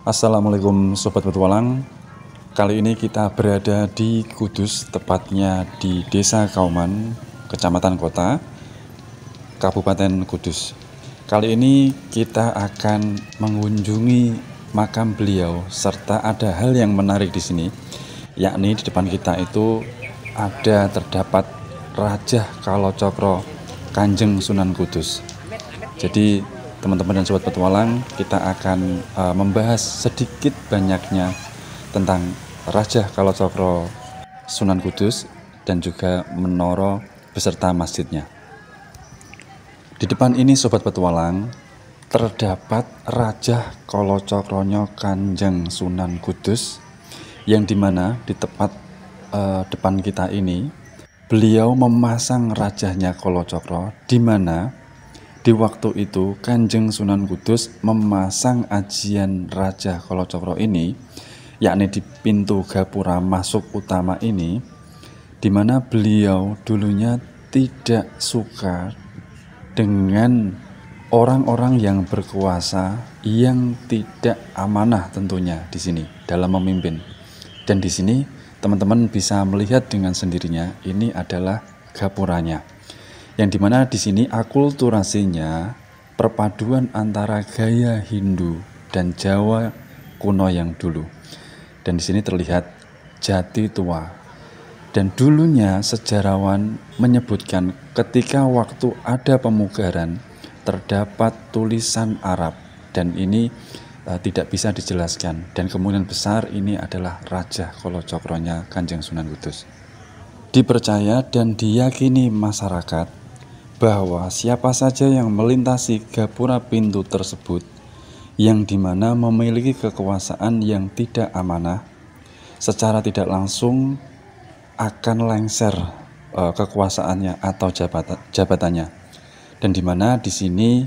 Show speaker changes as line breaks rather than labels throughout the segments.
Assalamualaikum Sobat Petualang. Kali ini kita berada di Kudus, tepatnya di Desa Kauman, Kecamatan Kota, Kabupaten Kudus. Kali ini kita akan mengunjungi makam beliau, serta ada hal yang menarik di sini, yakni di depan kita itu terdapat Rajah Kalocokro Kanjeng Sunan Kudus. Jadi teman-teman dan sobat petualang, kita akan membahas sedikit banyaknya tentang Rajah Kalocokro Sunan Kudus dan juga menara beserta masjidnya. Di depan ini sobat petualang terdapat Rajah Kalocokronyo Kanjeng Sunan Kudus, yang dimana di tepat depan kita ini beliau memasang rajahnya Kalocokro, di mana di waktu itu Kanjeng Sunan Kudus memasang ajian Rajah Kalocokro ini, yakni di pintu gapura masuk utama ini, di mana beliau dulunya tidak suka dengan orang-orang yang berkuasa yang tidak amanah tentunya di sini dalam memimpin. Dan di sini teman-teman bisa melihat dengan sendirinya, ini adalah gapuranya. Yang dimana di sini akulturasinya perpaduan antara gaya Hindu dan Jawa kuno yang dulu. Dan di sini terlihat jati tua. Dan dulunya sejarawan menyebutkan ketika waktu ada pemugaran terdapat tulisan Arab, dan ini tidak bisa dijelaskan. Dan kemungkinan besar ini adalah Rajah Kalocokronya Kanjeng Sunan Kudus. Dipercaya dan diyakini masyarakat bahwa siapa saja yang melintasi gapura pintu tersebut, yang dimana memiliki kekuasaan yang tidak amanah, secara tidak langsung akan lengser kekuasaannya atau jabatannya. Dan dimana di sini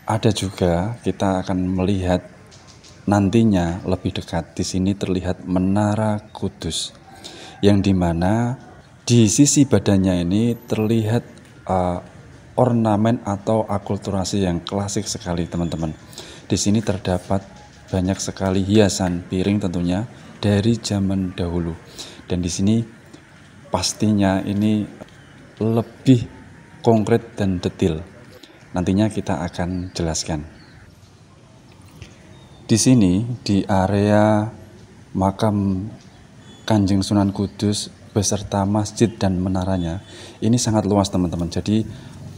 ada juga, kita akan melihat nantinya lebih dekat, di sini terlihat Menara Kudus, yang dimana di sisi badannya ini terlihat ornamen atau akulturasi yang klasik sekali teman-teman. Di sini terdapat banyak sekali hiasan piring tentunya dari zaman dahulu. Dan di sini pastinya ini lebih konkret dan detail. Nantinya kita akan jelaskan. Di sini di area makam Kanjeng Sunan Kudus beserta masjid dan menaranya ini sangat luas teman-teman. Jadi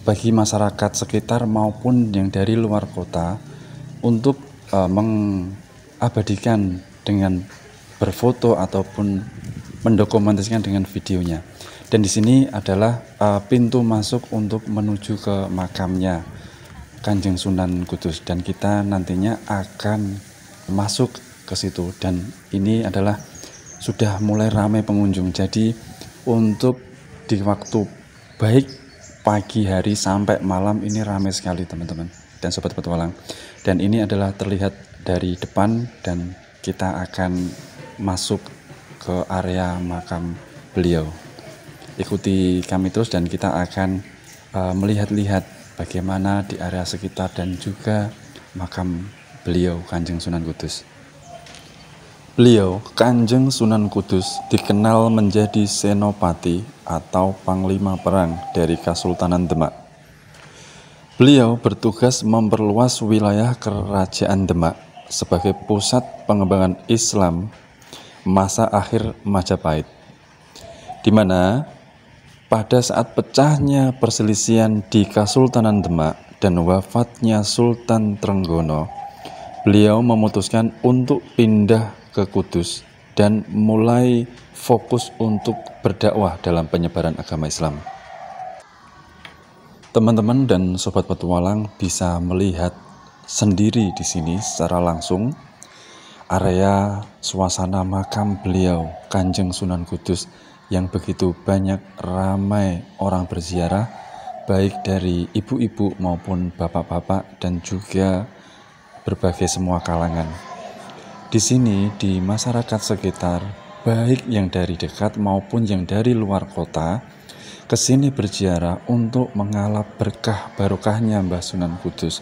bagi masyarakat sekitar maupun yang dari luar kota untuk mengabadikan dengan berfoto ataupun mendokumentasikan dengan videonya. Dan di sini adalah pintu masuk untuk menuju ke makamnya Kanjeng Sunan Kudus, dan kita nantinya akan masuk ke situ. Dan ini adalah sudah mulai ramai pengunjung. Jadi untuk di waktu baik pagi hari sampai malam ini ramai sekali teman-teman dan sobat petualang. Dan ini adalah terlihat dari depan, dan kita akan masuk ke area makam beliau. Ikuti kami terus dan kita akan melihat-lihat bagaimana di area sekitar dan juga makam beliau Kanjeng Sunan Kudus. Beliau, Kanjeng Sunan Kudus, dikenal menjadi senopati atau panglima perang dari Kesultanan Demak. Beliau bertugas memperluas wilayah Kerajaan Demak sebagai pusat pengembangan Islam masa akhir Majapahit, di mana pada saat pecahnya perselisihan di Kesultanan Demak dan wafatnya Sultan Trenggono, beliau memutuskan untuk pindah ke Kudus dan mulai fokus untuk berdakwah dalam penyebaran agama Islam. Teman-teman dan sobat petualang bisa melihat sendiri di sini secara langsung area suasana makam beliau Kanjeng Sunan Kudus yang begitu banyak ramai orang berziarah, baik dari ibu-ibu maupun bapak-bapak dan juga berbagai semua kalangan. Di sini di masyarakat sekitar, baik yang dari dekat maupun yang dari luar kota, ke sini berziarah untuk mengalap berkah barokahnya Mbah Sunan Kudus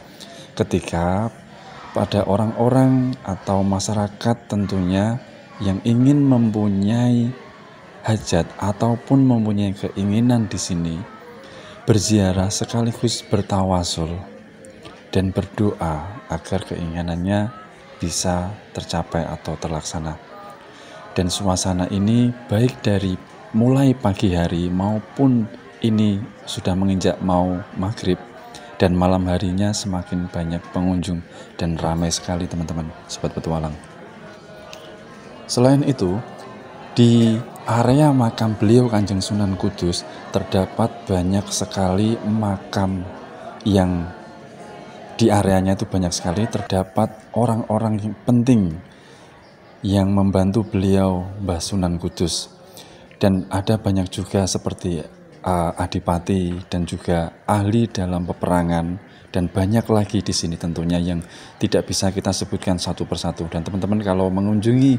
ketika pada orang-orang atau masyarakat tentunya yang ingin mempunyai hajat ataupun mempunyai keinginan di sini berziarah sekaligus bertawasul dan berdoa agar keinginannya bisa tercapai atau terlaksana. Dan suasana ini baik dari mulai pagi hari maupun ini sudah menginjak mau maghrib, dan malam harinya semakin banyak pengunjung dan ramai sekali teman-teman sobat petualang. Selain itu, di area makam beliau Kanjeng Sunan Kudus terdapat banyak sekali makam yang di areanya itu banyak sekali terdapat orang-orang yang penting yang membantu beliau Mbah Sunan Kudus. Dan ada banyak juga seperti adipati dan juga ahli dalam peperangan, dan banyak lagi di sini tentunya yang tidak bisa kita sebutkan satu persatu. Dan teman-teman kalau mengunjungi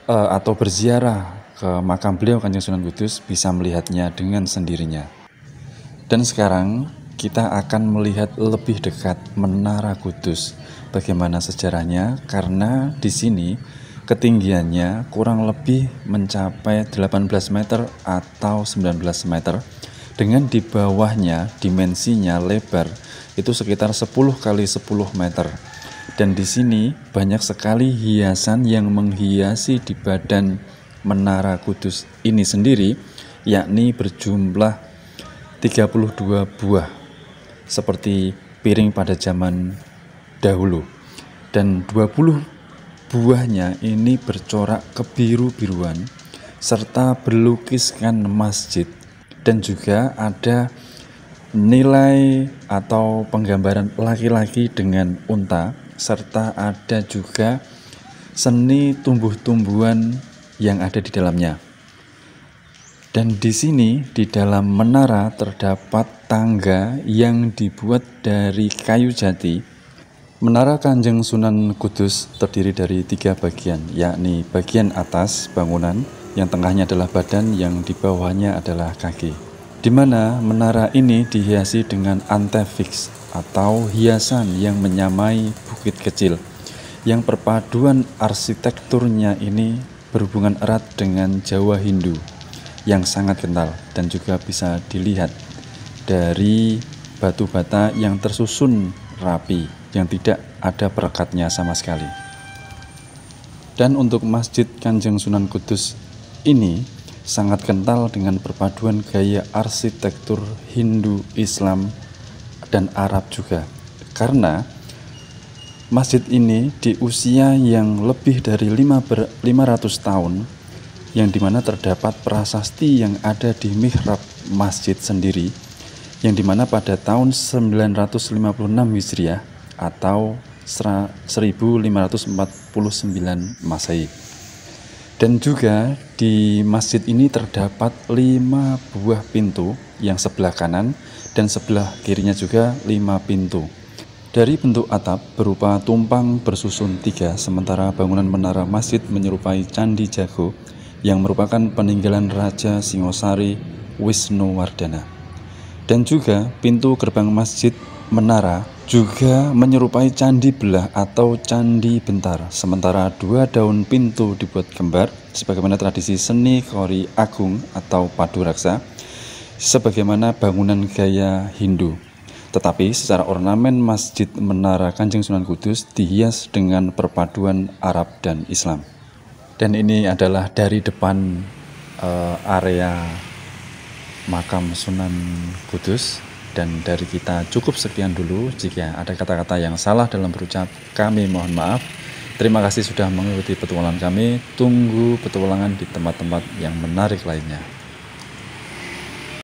atau berziarah ke makam beliau Kanjeng Sunan Kudus bisa melihatnya dengan sendirinya. Dan sekarang kita akan melihat lebih dekat Menara Kudus. Bagaimana sejarahnya? Karena di sini ketinggiannya kurang lebih mencapai 18 meter atau 19 meter, dengan di bawahnya dimensinya lebar itu sekitar 10 kali 10 meter. Dan di sini banyak sekali hiasan yang menghiasi di badan Menara Kudus ini sendiri, yakni berjumlah 32 buah seperti piring pada zaman dahulu, dan 20 buahnya ini bercorak kebiru-biruan serta berlukiskan masjid, dan juga ada nilai atau penggambaran laki-laki dengan unta, serta ada juga seni tumbuh-tumbuhan yang ada di dalamnya. Dan di sini di dalam menara terdapat tangga yang dibuat dari kayu jati. Menara Kanjeng Sunan Kudus terdiri dari 3 bagian, yakni bagian atas bangunan, yang tengahnya adalah badan, yang di bawahnya adalah kaki. Di mana menara ini dihiasi dengan antefix atau hiasan yang menyamai bukit kecil, yang perpaduan arsitekturnya ini berhubungan erat dengan Jawa Hindu yang sangat kental, dan juga bisa dilihat dari batu bata yang tersusun rapi, yang tidak ada perekatnya sama sekali. Dan untuk Masjid Kanjeng Sunan Kudus ini sangat kental dengan perpaduan gaya arsitektur Hindu, Islam, dan Arab juga. Karena masjid ini di usia yang lebih dari 500 tahun, yang dimana terdapat prasasti yang ada di mihrab masjid sendiri, yang dimana pada tahun 956 Hijriah atau 1549 Masehi. Dan juga di masjid ini terdapat 5 buah pintu, yang sebelah kanan dan sebelah kirinya juga 5 pintu. Dari bentuk atap berupa tumpang bersusun 3, sementara bangunan menara masjid menyerupai Candi Jago yang merupakan peninggalan Raja Singosari Wisnuwardana. Dan juga pintu gerbang masjid menara juga menyerupai candi belah atau candi bentar, sementara 2 daun pintu dibuat kembar sebagaimana tradisi seni Kori Agung atau Padu Raksa, sebagaimana bangunan gaya Hindu. Tetapi secara ornamen Masjid Menara Kanjeng Sunan Kudus dihias dengan perpaduan Arab dan Islam. Dan ini adalah dari depan area makam Sunan Kudus. Dan dari kita cukup sekian dulu. Jika ada kata-kata yang salah dalam berucap, kami mohon maaf. Terima kasih sudah mengikuti petualangan kami. Tunggu petualangan di tempat-tempat yang menarik lainnya.